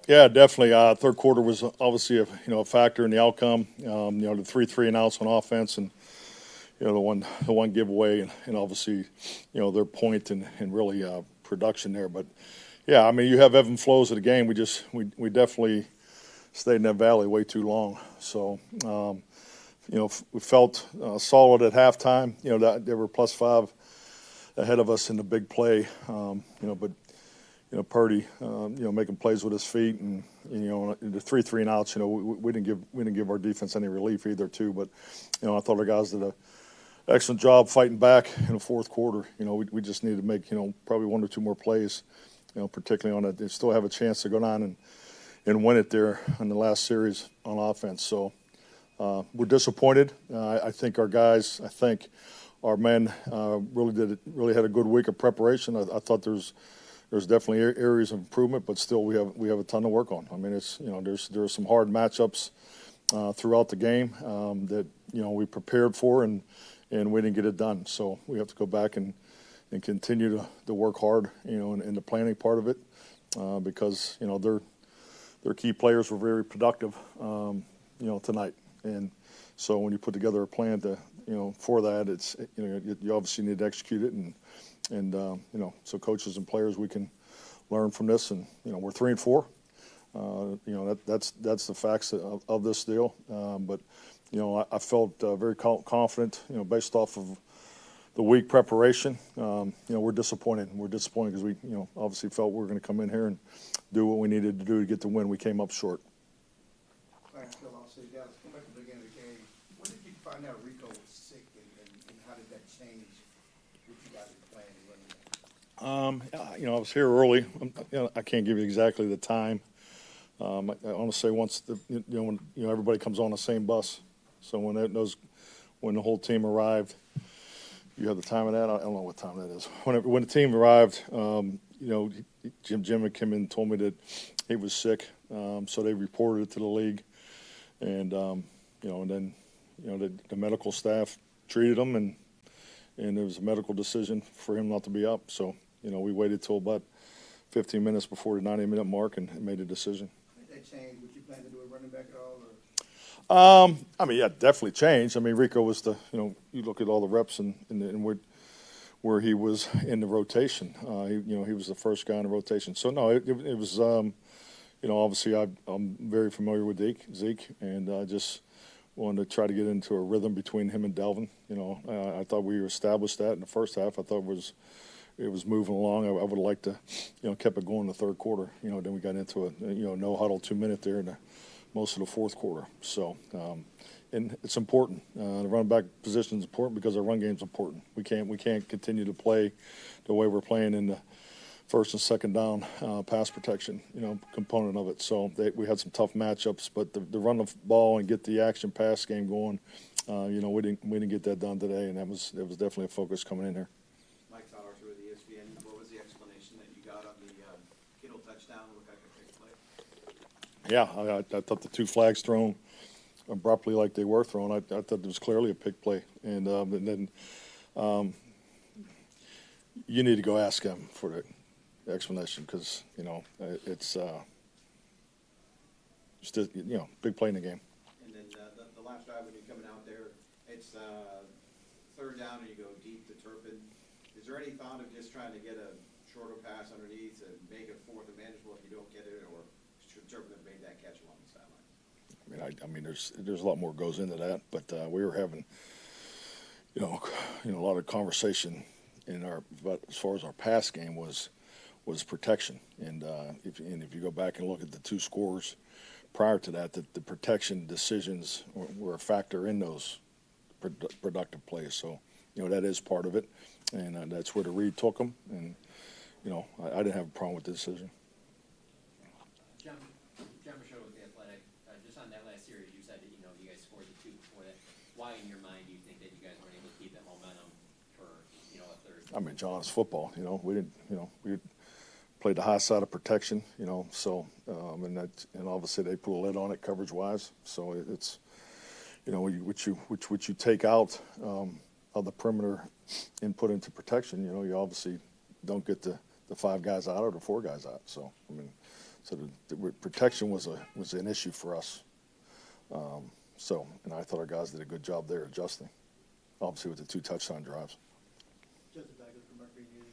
Yeah, definitely. Third quarter was obviously a factor in the outcome. The 3 and outs on offense, and the one giveaway, and obviously their point and really production there. But yeah, I mean you have ebbs and flows of the game. We definitely stayed in that valley way too long. So we felt solid at halftime. That they were +5 ahead of us in the big play. But Purdy, making plays with his feet, and the 3 and outs. We didn't give our defense any relief either, too. But I thought our guys did an excellent job fighting back in the fourth quarter. We just needed to make probably 1 or 2 more plays. Particularly on it, they still have a chance to go down and win it there in the last series on offense. So we're disappointed. I think our guys, our men really had a good week of preparation. I thought there's definitely areas of improvement, but still we have a ton to work on. I mean, there's some hard matchups throughout the game that we prepared for and we didn't get it done. So we have to go back and continue to work hard, in the planning part of it, because their key players were very productive, tonight. And so when you put together a plan for that, it's you obviously need to execute it, and so coaches and players, we can learn from this. And we're 3-4. That's the facts of this deal. But I felt very confident, based off of the week preparation. We're disappointed. We're disappointed because we obviously felt we were going to come in here and do what we needed to do to get the win. We came up short. Thanks, Phil. I'll say, guys, go back to the beginning of the game. When did you find out Rico was sick, and how did that change what you guys were planning to run? I was here early. I can't give you exactly the time. I want to say once when everybody comes on the same bus. So when the whole team arrived, you have the time of that. I don't know what time that is. When the team arrived, Jim had come in and told me that he was sick. So they reported it to the league, and then the medical staff treated him, and there was a medical decision for him not to be up. So we waited till about 15 minutes before the 90-minute mark and made a decision. Did that change what you plan to do at running back at all? Yeah, definitely changed. I mean, Rico was you look at all the reps and where he was in the rotation. He was the first guy in the rotation. So no, it was. Obviously I'm very familiar with Zeke, and I just wanted to try to get into a rhythm between him and Delvin. I thought we established that in the first half. I thought it was moving along. I would have liked to, kept it going in the third quarter. Then we got into a no huddle 2-minute there in most of the fourth quarter. So, and it's important. The running back position is important because our run game is important. We can't continue to play the way we're playing in the first and second down pass protection, component of it. So we had some tough matchups, but the run the ball and get the action pass game going, we didn't get that done today, and that was definitely a focus coming in here. Mike Tyler with ESPN. What was the explanation that you got on the Kittle touchdown? Looked like a big play. Yeah, I thought the 2 flags thrown abruptly like they were thrown. I thought it was clearly a pick play, and then you need to go ask him for the explanation because it's just big play in the game. And then the last drive when you're coming out there, it's third down and you go deep to Turpin. Is there any thought of just trying to get a shorter pass underneath and make it fourth and manageable if you don't get it, or should Turpin have made that catch along the sideline? I mean, there's a lot more goes into that, but we were having a lot of conversation but as far as our pass game was protection, and if you go back and look at the 2 scores prior to that, the protection decisions were a factor in those productive plays. So that is part of it, and that's where the read took them, and I didn't have a problem with the decision. John Michaud with The Athletic. Just on that last series, you said that you guys scored the 2 before that. Why, in your mind, do you think that you guys weren't able to keep that momentum for a third? I mean, John, it's football. We didn't. We played the high side of protection. So and obviously they put a lid on it coverage wise. So it's which you take out of the perimeter and put into protection. You obviously don't get the 5 guys out or the 4 guys out. So I mean, So the protection was an issue for us. And I thought our guys did a good job there adjusting, obviously with the 2 touchdown drives. Joseph Douglas from Mercury News.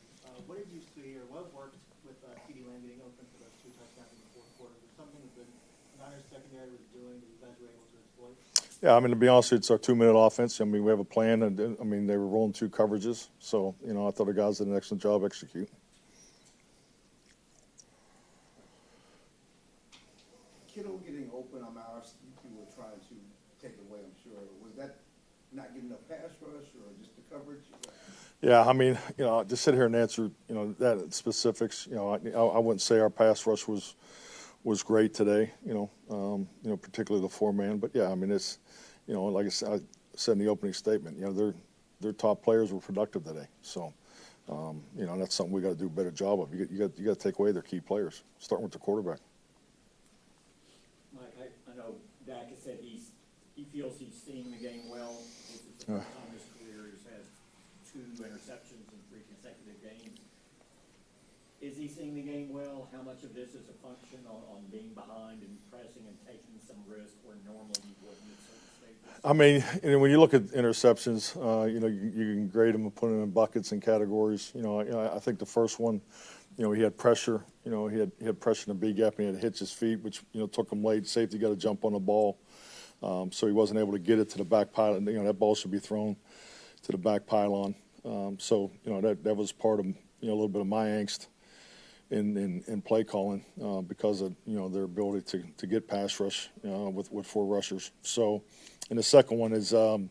What did you see, or what worked with CeeDee Lamb getting open for those 2 touchdowns in the fourth quarter? Was something that the Niners secondary was doing that you guys were able to exploit? Yeah, I mean, to be honest, it's our 2-minute offense. I mean, we have a plan, and I mean, they were rolling 2 coverages. So, I thought the guys did an excellent job executing. Kittle getting open on ours, you were trying to take away, I'm sure. Was that not getting enough pass rush or just the coverage? Yeah, I mean, to sit here and answer, that specifics, I wouldn't say our pass rush was great today, particularly the 4-man. But yeah, I mean, it's, like I said in the opening statement, their top players were productive today. So, that's something we got to do a better job of. You got to take away their key players, starting with the quarterback. Mike, I know Dak has said he feels he's seeing the game well. This is the first time in his career he's had 2 interceptions in 3 consecutive games. Is he seeing the game well? How much of this is a function on being behind and pressing and taking some risk where normally you wouldn't at certain stages? I mean, when you look at interceptions, you can grade them and put them in buckets and categories. I think the first one, he had pressure. He had pressure in the B gap, and he had to hitch his feet, which took him late. Safety got to jump on the ball, so he wasn't able to get it to the back pylon. That ball should be thrown to the back pylon. So that was part of a little bit of my angst in play calling because of their ability to get pass rush with 4 rushers. So, and the second one is the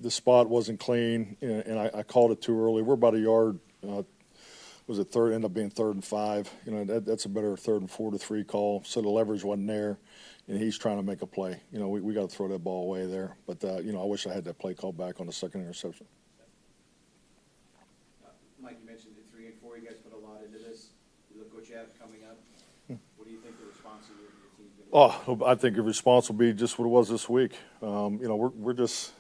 spot wasn't clean, and I called it too early. We're about a yard. Was it third? Ended up being 3rd and 5. That's a better 3rd and 4 to 3 call. So the leverage wasn't there, and he's trying to make a play. We got to throw that ball away there. But I wish I had that play call back on the second interception. Mike, you mentioned at 3 and 4, you guys put a lot into this. You look what you have coming up. What do you think the response of your team's going to be? I think the response will be just what it was this week. We're just,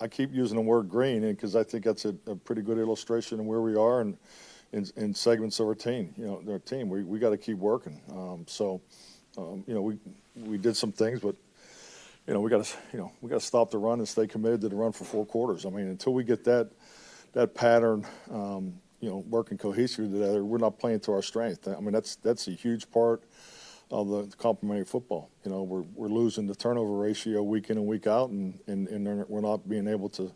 I keep using the word green because I think that's a pretty good illustration of where we are and in segments of our team. We got to keep working. We did some things, but we got to stop the run and stay committed to the run for 4 quarters. I mean, until we get that pattern, working cohesively together, we're not playing to our strength. I mean, that's a huge part of the complementary football. We're losing the turnover ratio week in and week out, and we're not being able to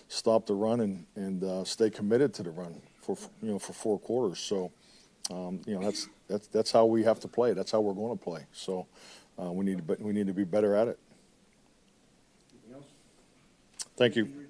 stop the run and stay committed to the run for 4 quarters. So, that's how we have to play. That's how we're going to play. So, we need to be better at it. Anything else? Thank you.